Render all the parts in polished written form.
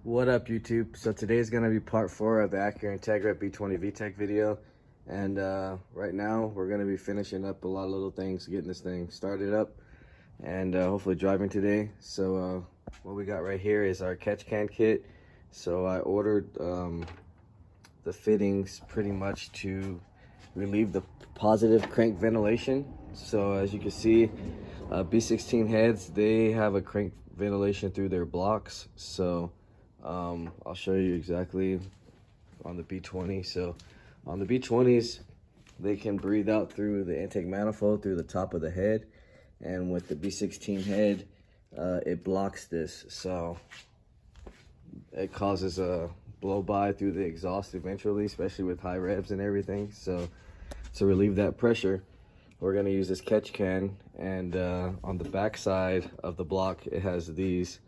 What up, YouTube? So today's gonna be part 4 of the Acura Integra b20 vtec video, and right now we're gonna be finishing up a lot of little things, getting this thing started up, and hopefully driving today. So what we got right here is our catch can kit. So I ordered the fittings pretty much to relieve the positive crank ventilation. So as you can see, B16 heads, they have a crank ventilation through their blocks. So I'll show you exactly on the B20. So on the B20s, they can breathe out through the intake manifold through the top of the head, and with the B16 head, it blocks this, so it causes a blow by through the exhaust eventually, especially with high revs and everything. So to relieve that pressure, we're going to use this catch can, and on the back side of the block it has these,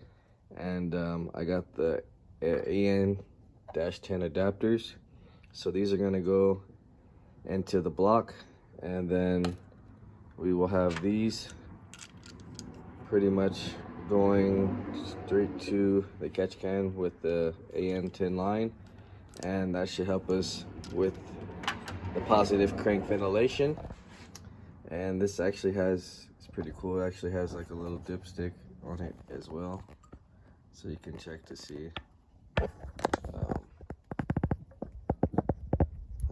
and I got the AN-10 adapters. So these are going to go into the block, and then we will have these pretty much going straight to the catch can with the AN-10 line, and that should help us with the positive crank ventilation. And this actually has, it's pretty cool, it actually has like a little dipstick on it as well, so you can check to see how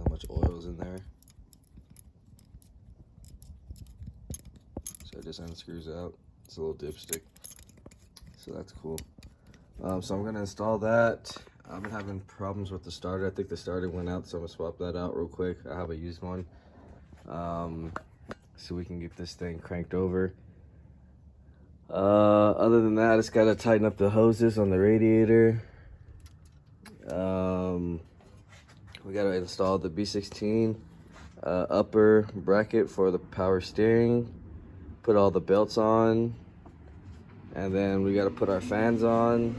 much oil is in there. So it just unscrews out. It's a little dipstick, so that's cool. So I'm gonna install that. I've been having problems with the starter. I think the starter went out, so I'm gonna swap that out real quick. I have a used one, so we can get this thing cranked over. Other than that, I just gotta tighten up the hoses on the radiator. We gotta install the B16 upper bracket for the power steering, put all the belts on, and then we got to put our fans on,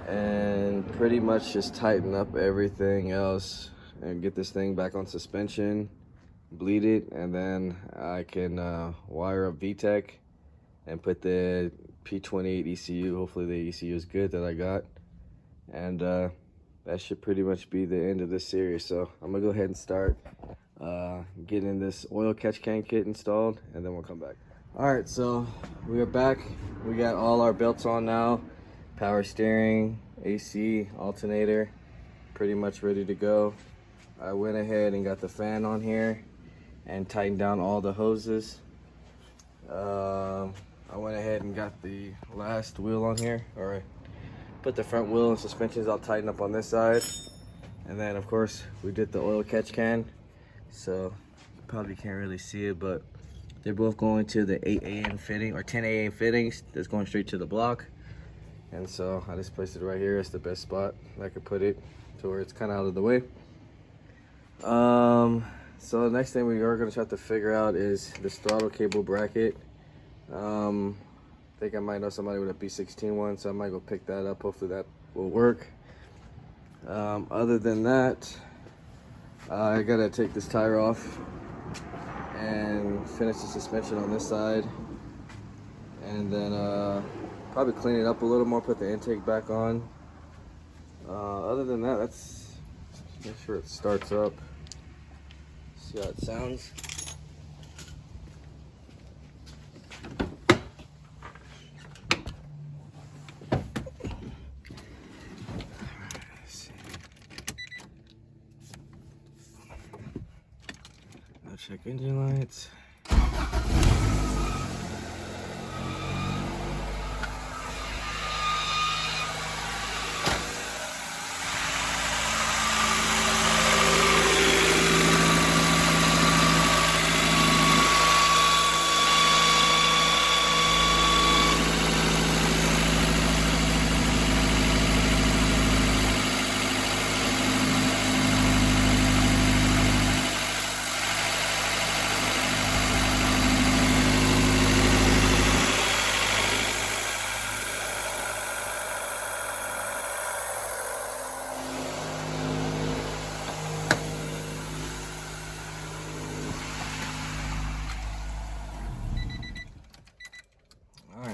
and pretty much just tighten up everything else and get this thing back on suspension, bleed it, and then I can wire up vtec and put the P28 ECU. Hopefully the ECU is good that I got, and that should pretty much be the end of this series. So I'm gonna go ahead and start getting this oil catch can kit installed, and then we'll come back. All right, so we are back. We got all our belts on now, power steering, AC, alternator, pretty much ready to go. I went ahead and got the fan on here and tightened down all the hoses. I went ahead and got the last wheel on here. All right, put the front wheel and suspensions all tightened up on this side, and then of course we did the oil catch can. So you probably can't really see it, but they're both going to the 8 AN fitting or 10 AN fittings that's going straight to the block. And so I just placed it right here. It's the best spot I could put it to where it's kind of out of the way. So the next thing we are going to try to figure out is this throttle cable bracket. I think I might know somebody with a B16 one, so I might go pick that up. Hopefully that will work. Other than that, I gotta take this tire off and finish the suspension on this side, and then probably clean it up a little more, put the intake back on. Other than that, let's make sure it starts up, see how it sounds. Check engine lights.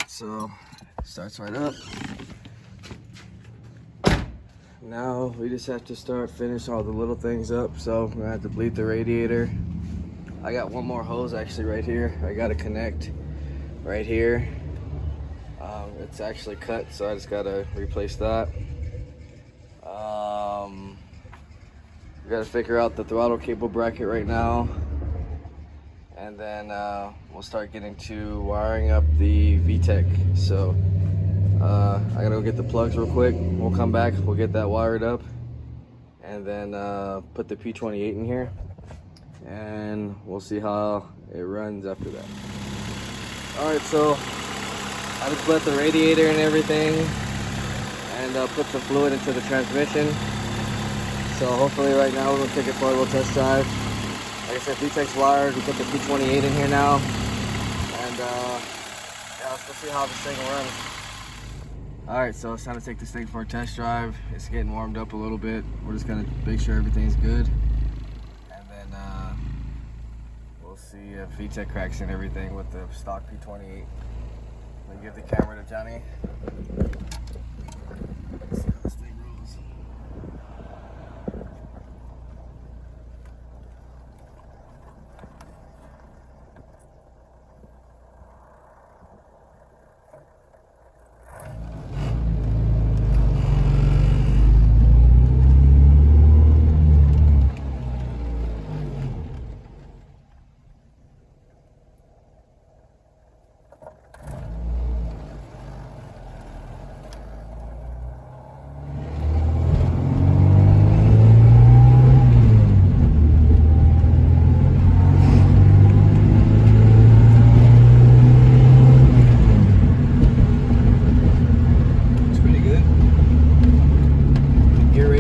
So starts right up. Now we just have to finish all the little things up. So we're gonna have to bleed the radiator. I got one more hose actually right here. I gotta connect right here. It's actually cut, so I just gotta replace that. We gotta figure out the throttle cable bracket right now, and then we'll start getting to wiring up the vtec. So I gotta go get the plugs real quick. We'll come back, we'll get that wired up, and then put the P28 in here, and we'll see how it runs after that. All right, so I just bled the radiator and everything, and put the fluid into the transmission. So hopefully right now we're gonna take it for a little test drive. Like I said, vtec's wired. We put the P28 in here now, and yeah, let's go see how this thing runs. All right, so it's time to take this thing for a test drive. It's getting warmed up a little bit. We're just gonna make sure everything's good, and then we'll see if vtec cracks and everything with the stock P28. Let me give the camera to Johnny. Let's see how this thing rolls.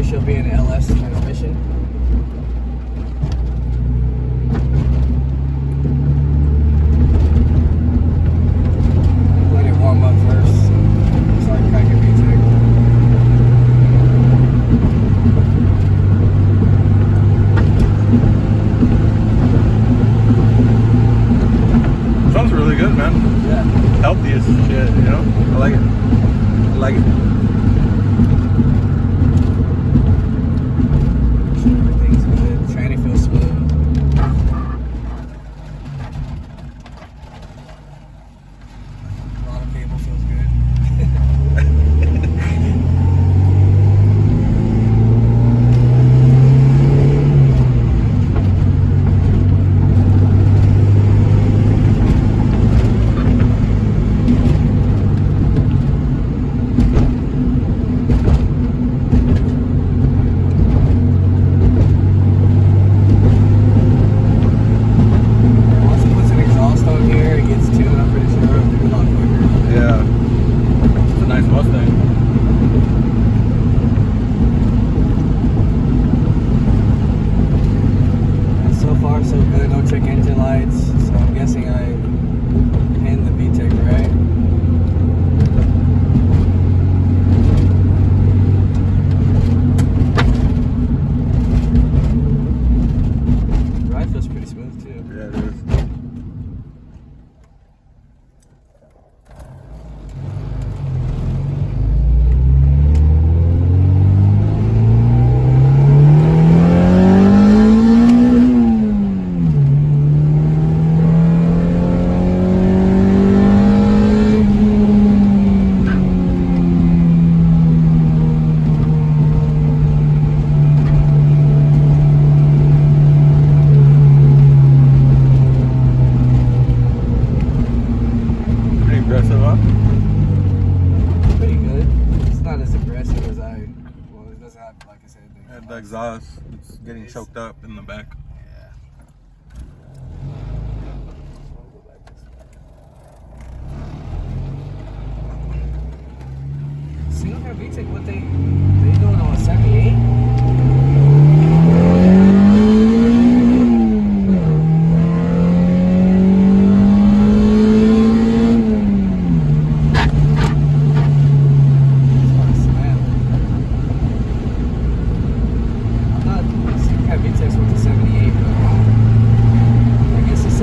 She'll be an LS transmission. Let it warm up first so I can crack your vtec. Sounds really good, man. Yeah. Healthy as shit, you know? I like it. I like it. The exhaust, it's getting choked up in the back. Yeah. Single car vtec, what they doing on a 78?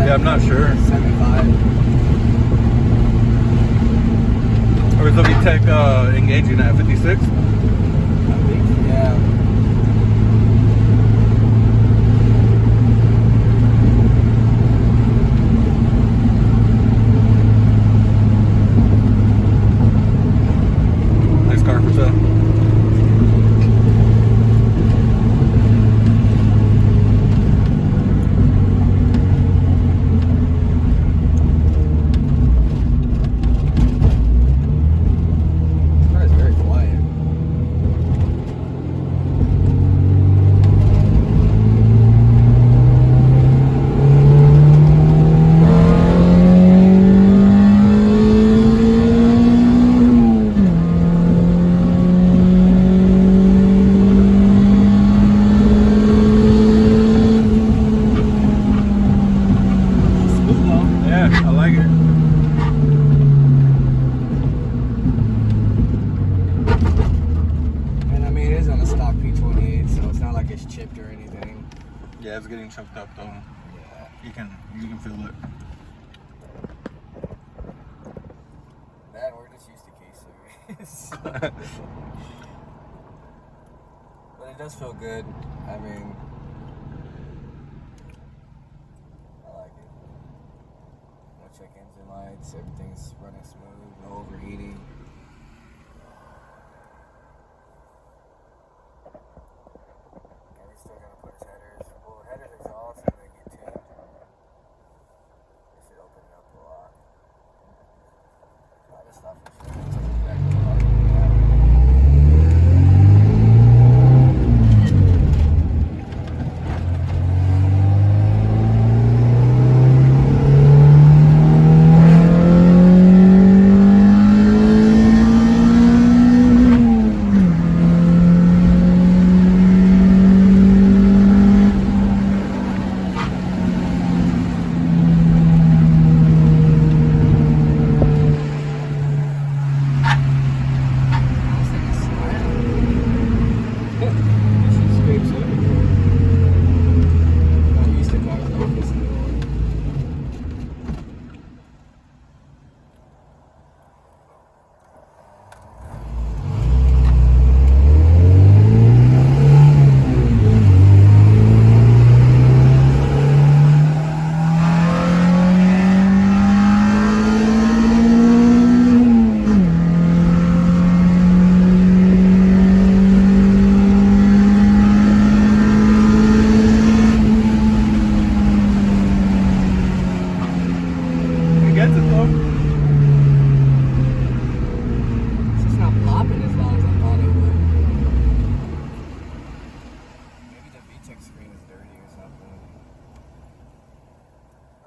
I'm not sure. 75. Or is the vtec engaging at 56? I think. Yeah. Nice car for sale. It's very quiet. Yeah, I like it. And I mean, it is on a stock P28, so it's not like it's chipped or anything. Yeah, it's getting choked up though. Yeah. You can feel it. That, we're just used to K-Series. But it does feel good. I mean, I like it. No check engine lights, everything's running smooth, no overheating. And we still gotta put his headers. Well, headers exhaust and they get tuned. This should open it up a lot. All this stuff is exactly what I want.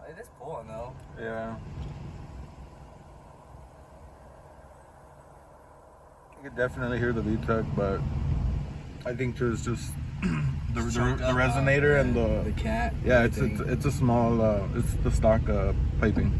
It is pulling though. Yeah. You could definitely hear the vtec, but I think there's just the resonator and the cat. Yeah, it's a small it's the stock piping.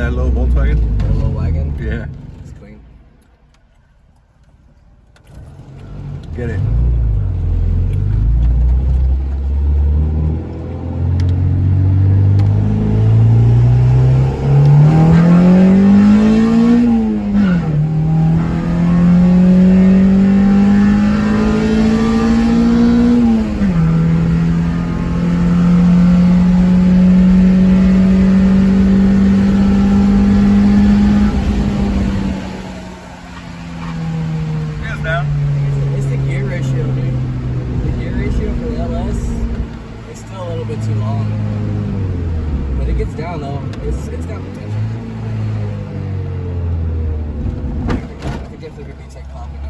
that little Volkswagen. A little wagon. Yeah. It's clean. Get it. It's the gear ratio, dude. The gear ratio for the LS is still a little bit too long. But it gets down though. It's got potential. I could definitely be vtec popping out.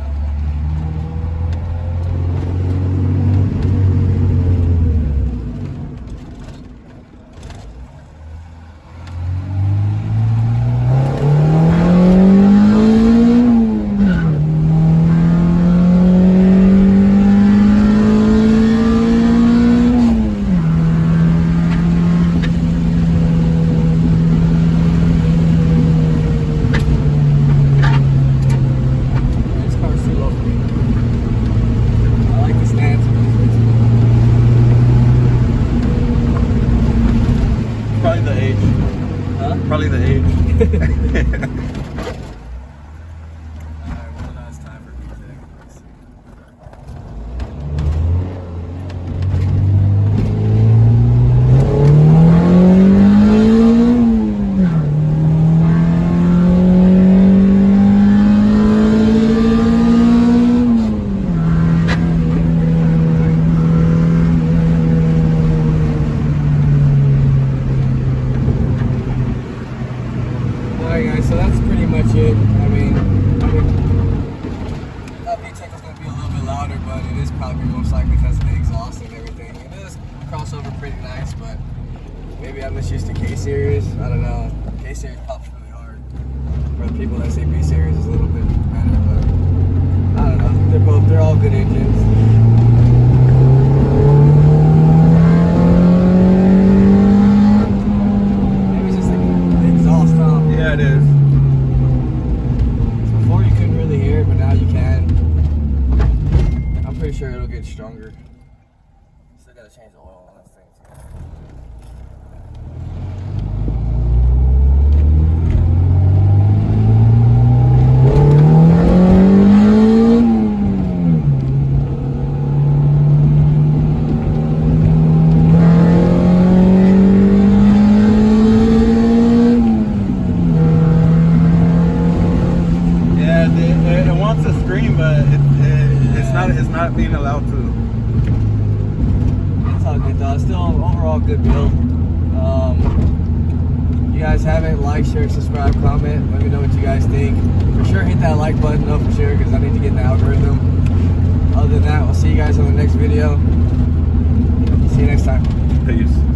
Probably the age. Huh? Probably the age. Alright, well now it's time for vtec. Alright guys, so that's pretty much it. I mean that vtec is going to be a little bit louder, but it is probably most likely because of the exhaust and everything. It does crossover pretty nice, but maybe I'm just used to K-Series. I don't know. K-Series pops really hard. For the people that say B-Series is a little bit better, but I don't know. They're all good engines. Yeah, it is. So before you couldn't really hear it, but now you can. I'm pretty sure it'll get stronger. Still gotta change the oil on this thing too. It wants to scream, but it's not being allowed to. It's all good though. It's still overall good build. You guys haven't liked, share, subscribe, comment. Let me know what you guys think. For sure, hit that like button though for sure, because I need to get in the algorithm. Other than that, we'll see you guys on the next video. See you next time. Peace.